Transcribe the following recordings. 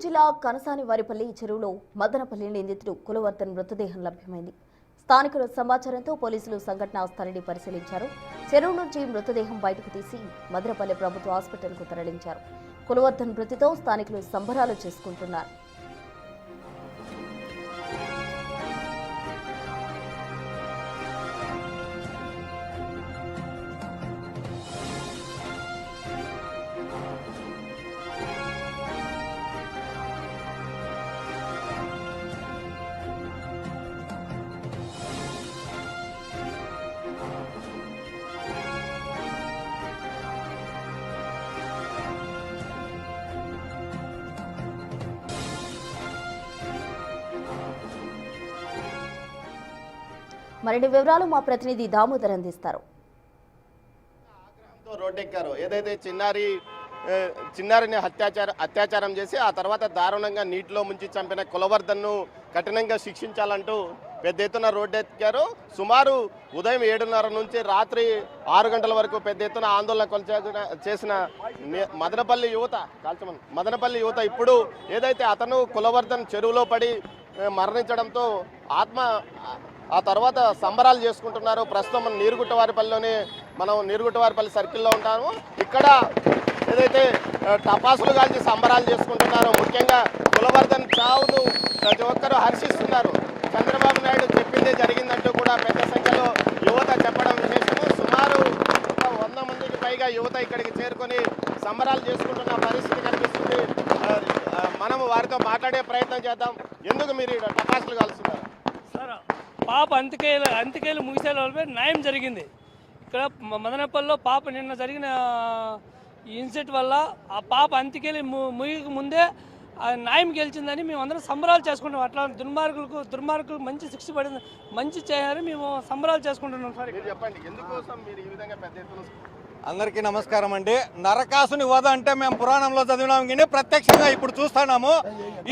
జిల్లా కనసాని వారిపల్లి చెరువులో మదనపల్లి నిందితుడు కులవర్ధన్ మృతదేహం లభ్యమైంది. స్థానికుల సమాచారంతో పోలీసులు సంఘటనా స్థలిని పరిశీలించారు. చెరువు నుంచి మృతదేహం బయటకు తీసి మదనపల్లి ప్రభుత్వ హాస్పిటల్కు తరలించారు. కులవర్ధన్ మృతితో స్థానికులు సంబరాలు చేసుకుంటున్నారు. మరిన్ని వివరాలు మా ప్రతినిధి దామోదర్ అందిస్తారు. రోడ్డెక్కారు. ఏదైతే చిన్నారిని అత్యాచారం చేసి ఆ తర్వాత దారుణంగా నీటిలో ముంచి చంపిన కులవర్ధన్ను కఠినంగా శిక్షించాలంటూ పెద్ద ఎత్తున రోడ్డెక్కారు. సుమారు ఉదయం 7:30 నుంచి రాత్రి 6 గంటల వరకు పెద్ద ఎత్తున ఆందోళన చేసిన మదనపల్లి యువత ఇప్పుడు ఏదైతే అతను కులవర్ధన్ చెరువులో పడి మరణించడంతో ఆ తర్వాత సంబరాలు చేసుకుంటున్నారు. ప్రస్తుతం మనం నీరుగుట్టవారిపల్లి సర్కిల్లో ఉంటాము. ఇక్కడ ఏదైతే టపాసులు కాల్చి సంబరాలు చేసుకుంటున్నారో, ముఖ్యంగా కులవర్ధన్ చావును ప్రతి ఒక్కరూ హర్షిస్తున్నారు. చంద్రబాబు నాయుడు చెప్పిందే జరిగిందంటూ కూడా పెద్ద సంఖ్యలో యువత చెప్పడం విశేషము. సుమారు 100 మందికి పైగా యువత ఇక్కడికి చేరుకొని సంబరాలు చేసుకుంటున్న పరిస్థితి కనిపిస్తుంది. మనము వారితో మాట్లాడే ప్రయత్నం చేద్దాం. ఎందుకు మీరు ఇక్కడ టపాసులు కాల్స్తున్నారు? పాప అంత్యకేలు ముగిసే లోపే న్యాయం జరిగింది. ఇక్కడ మదనపల్లిలో పాప నిన్న జరిగిన ఇన్సిడెంట్ వల్ల ఆ పాప అంత్యకేలు ముగికి ముందే న్యాయం గెలిచిందని మేము అందరం సంబరాలు చేసుకుంటాం. అట్లా దుర్మార్గులకు మంచి శిక్ష పడింది, మంచి చేయాలని మేము సంబరాలు చేసుకుంటున్నాం. సార్ చెప్పండి, ఎందుకోసం మీరు ఈ విధంగా పెద్ద ఎత్తున? అందరికీ నమస్కారం అండి. నరకాసుని వధ అంటే మేము పురాణంలో చదివినాం, కానీ ప్రత్యక్షంగా ఇప్పుడు చూస్తున్నాము.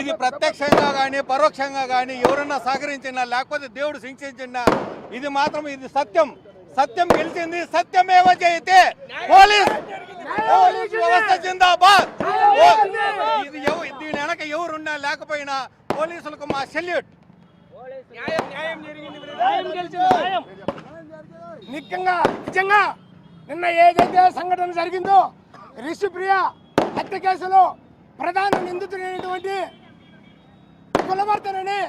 ఇది ప్రత్యక్షంగా కానీ పరోక్షంగా కానీ ఎవరన్నా సహకరించినా లేకపోతే దేవుడు శిక్షించినా ఇది మాత్రం ఇది సత్యం గెలిచింది. సత్యమేవ జయతే. పోలీస్ వ్యవస్థ జిందాబాద్. దీని వెనక ఎవరున్నా లేకపోయినా పోలీసులకు మా సెల్యూట్. నిజంగా నిన్న ఏదైతే సంఘటన జరిగిందో, రిషిప్రియ హత్య కేసులో ప్రధాన నిందితుడైనటువంటి కులవర్ధన్ అనే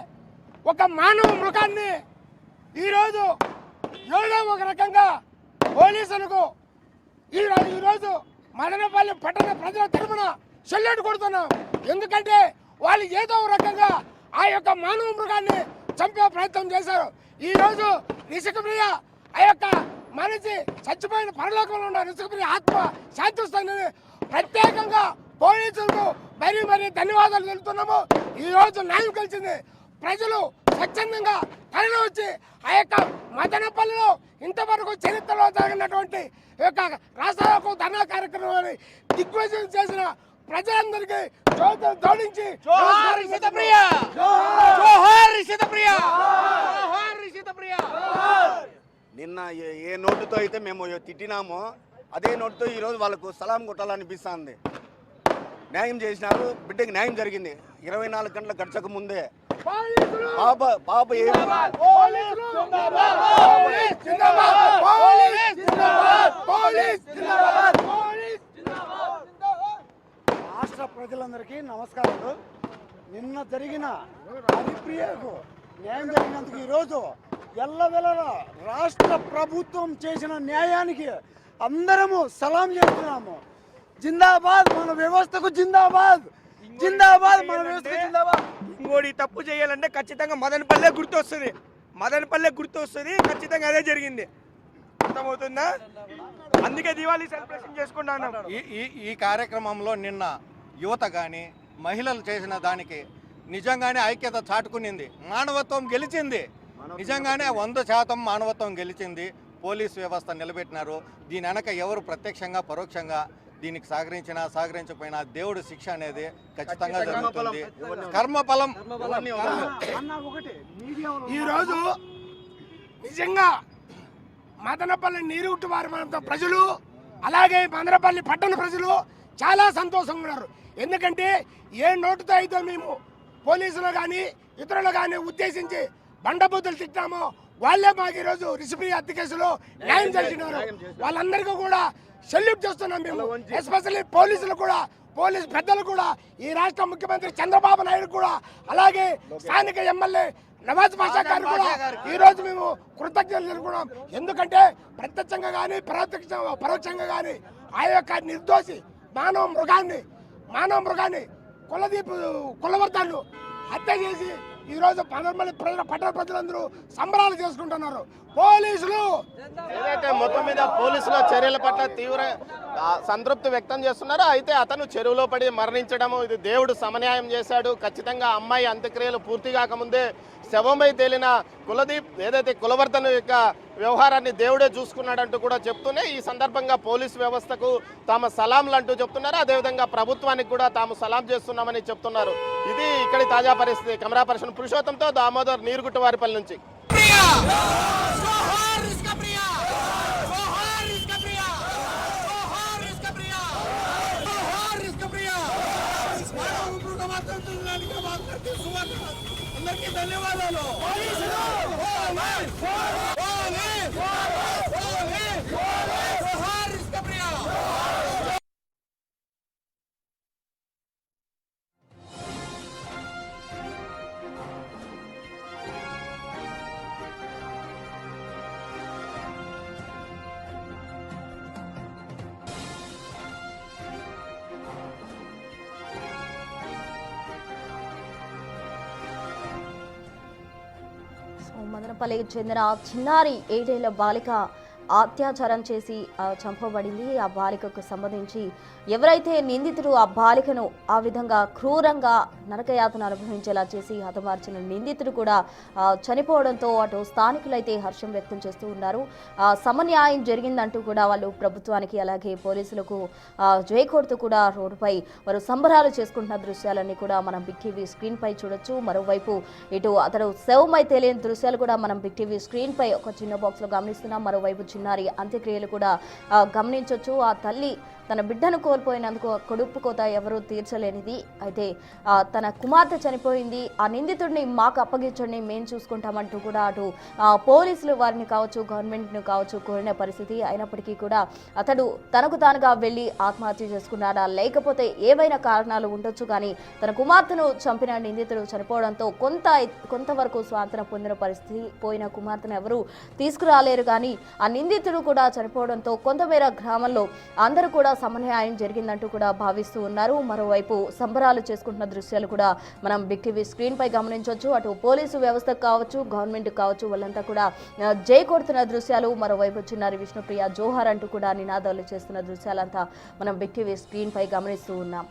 ఒక మానవ మృగాన్ని ఈరోజు ఏదో ఒక రకంగా పోలీసులకు ఈరోజు మదనపల్లి పట్టణ ప్రజల తరఫున సెల్యూట్ కొడుతున్నాం. ఎందుకంటే వాళ్ళు ఏదో ఒక రకంగా ఆ యొక్క మానవ మృగాన్ని చంపే ప్రయత్నం చేశారు. ఈరోజు రిషిప్రియ ఆ యొక్క మనిషి చచ్చిపోయిన పరలోకంలో ఉన్న రిషిప్రియ ఆత్మ శాంతిస్తుందని ప్రత్యేకంగా పోలీసులకు మరీ ధన్యవాదాలు తెలుపుతున్నాము. ఈరోజు న్యాయం కలిసింది. ప్రజలు స్వచ్ఛందంగా తరలి వచ్చి ఆ యొక్క మదనపల్లిలో ఇంతవరకు చరిత్రలో జరిగినటువంటి యొక్క రాష్ట్రాలకు ధర్నా కార్యక్రమాన్ని దిగ్విజయం చేసిన ప్రజలందరికీ జోడించి నిన్న ఏ నోటుతో అయితే మేము తిట్టినామో అదే నోటుతో ఈరోజు వాళ్ళకు సలాం కొట్టాలనిపిస్తుంది. న్యాయం చేసినారు, బిడ్డకి న్యాయం జరిగింది. 24 గంటల గడచక ముందే పాప రాష్ట్ర ప్రజలందరికీ నమస్కారాలు. నిన్న జరిగిన హరిప్రియకు న్యాయం జరిగినందుకు ఈరోజు ఎల్లవెల్లలా రాష్ట్ర ప్రభుత్వం చేసిన న్యాయానికి అందరము సలాం చేస్తున్నాము. జిందాబాద్ మన వ్యవస్థకు, జిందాబాద్ మన వ్యవస్థకు జిందాబాద్. ఇంకోటి తప్పు చేయాలంటే ఖచ్చితంగా మదనపల్లె గుర్తొస్తుంది. ఖచ్చితంగా అదే జరిగింది. అర్థమవుతుందా? అందుకే దివాళీ సెలబ్రేషన్ చేసుకుంటున్నాం. ఈ కార్యక్రమంలో నిన్న యువత కానీ మహిళలు చేసిన దానికి నిజంగానే ఐక్యత చాటుకునింది. మానవత్వం గెలిచింది. నిజంగానే 100% మానవత్వం గెలిచింది. పోలీస్ వ్యవస్థ నిలబెట్టినారు. దీని వెనక ఎవరు ప్రత్యక్షంగా పరోక్షంగా దీనికి సహకరించకపోయినా దేవుడు శిక్ష అనేది ఖచ్చితంగా జరుగుతుంది. కర్మఫలం. ఈరోజు నిజంగా మదనపల్లి నీరుగుట్టు వారి ప్రజలు, అలాగే మదనపల్లి పట్టణ ప్రజలు చాలా సంతోషంగా ఉన్నారు. ఎందుకంటే ఏ నోటుతో అయితే మేము పోలీసులు కానీ ఇతరులు కానీ ఉద్దేశించి బండబూతులు తిట్టామో వాళ్ళే మాకు ఈరోజు రిషిప్రియ హత్య కేసులో న్యాయం చేసినారు. వాళ్ళందరికీ కూడా సెల్యూట్ చేస్తున్నాం మేము. ఎస్పెషల్లీ పోలీసులు కూడా, పోలీసు పెద్దలు కూడా, ఈ రాష్ట్ర ముఖ్యమంత్రి చంద్రబాబు నాయుడు కూడా, అలాగే స్థానిక ఎమ్మెల్యే నవాజ్ బాషా గారు కూడా ఈ రోజు మేము కృతజ్ఞతలు తెలుపుకున్నాం. ఎందుకంటే ప్రత్యక్షంగా కానీ పరోక్షంగా కానీ ఆ యొక్క నిర్దోషి మానవ మృగాన్ని కులవర్తాన్ని హత్య చేసి ఈ రోజు పట్టణ ప్రజలందరూ సంబరాలు చేసుకుంటున్నారు. పోలీసులు ఏదైతే మొత్తం మీద పోలీసుల చర్యల పట్ల తీవ్ర సంతృప్తి వ్యక్తం చేస్తున్నారు. అయితే అతను చెరువులో పడి మరణించడము ఇది దేవుడు సమన్యాయం చేశాడు. ఖచ్చితంగా అమ్మాయి అంత్యక్రియలు పూర్తి కాకముందే శవమై తేలిన కులదీప్ ఏదైతే కులవర్ధన్ యొక్క వ్యవహారాన్ని దేవుడే చూసుకున్నాడంటూ కూడా చెప్తూనే ఈ సందర్భంగా పోలీసు వ్యవస్థకు తాము సలాంలు అంటూ చెప్తున్నారు. అదేవిధంగా ప్రభుత్వానికి కూడా తాము సలాం చేస్తున్నామని చెప్తున్నారు. ఇది ఇక్కడి తాజా పరిస్థితి. కెమెరా పర్సన్ పురుషోత్తంతో దామోదర్, నీరుగుట్టవారిపల్లి నుంచి. అందరికీ ధన్యవాదాలు. మదనపల్లికి చెందిన చిన్నారి 7 ఏళ్ల బాలిక అత్యాచారం చేసి చంపబడింది. ఆ బాలికకు సంబంధించి ఎవరైతే నిందితుడు ఆ బాలికను ఆ విధంగా క్రూరంగా నరకయాతన అనుభవించేలా చేసి హతమార్చిన నిందితుడు కూడా చనిపోవడంతో అటు స్థానికులైతే హర్షం వ్యక్తం చేస్తూ ఉన్నారు. సమన్యాయం జరిగిందంటూ కూడా వాళ్ళు ప్రభుత్వానికి అలాగే పోలీసులకు జై కొడుతూ కూడా రోడ్డుపై వారు సంబరాలు చేసుకుంటున్న దృశ్యాలన్నీ కూడా మనం బిగ్ టీవీ స్క్రీన్ పై చూడొచ్చు. మరోవైపు ఇటు అతడు శవమై తేలిన దృశ్యాలు కూడా మనం బిగ్ టీవీ స్క్రీన్ పై ఒక చిన్న బాక్స్ లో గమనిస్తున్నాం. మరోవైపు చిన్నారి అంత్యక్రియలు కూడా గమనించవచ్చు. ఆ తల్లి తన బిడ్డను కోల్పోయినందుకు కడుపు కోత ఎవరూ తీర్చలేనిది. అయితే తన కుమార్తె చనిపోయింది, ఆ నిందితుడిని మాకు అప్పగించండి, మేము చూసుకుంటామంటూ కూడా అటు పోలీసులు వారిని కావచ్చు గవర్నమెంట్ను కావచ్చు కోరిన పరిస్థితి. అయినప్పటికీ కూడా అతడు తనకు తానుగా వెళ్ళి ఆత్మహత్య చేసుకున్నాడా లేకపోతే ఏవైనా కారణాలు ఉండొచ్చు, కానీ తన కుమార్తెను చంపిన నిందితుడు చనిపోవడంతో కొంతవరకు స్వాంతన పొందిన పరిస్థితి. పోయిన కుమార్తెను ఎవరూ తీసుకురాలేరు, కానీ ఆ నిందితుడు కూడా చనిపోవడంతో కొంతమేర గ్రామంలో అందరూ కూడా సమన్యాయం జరిగిందంటూ కూడా భావిస్తూ ఉన్నారు. మరోవైపు సంబరాలు చేసుకుంటున్న దృశ్యాలు కూడా మనం బిగ్ టీవీ స్క్రీన్ పై గమనించవచ్చు. అటు పోలీసు వ్యవస్థ కావచ్చు గవర్నమెంట్ కావచ్చు వాళ్ళంతా కూడా జై కొడుతున్న దృశ్యాలు. మరోవైపు చిన్నారి విష్ణుప్రియ జోహార్ అంటూ కూడా నినాదాలు చేస్తున్న దృశ్యాలంతా మనం బిగ్ టీవీ స్క్రీన్ పై గమనిస్తూ ఉన్నాం.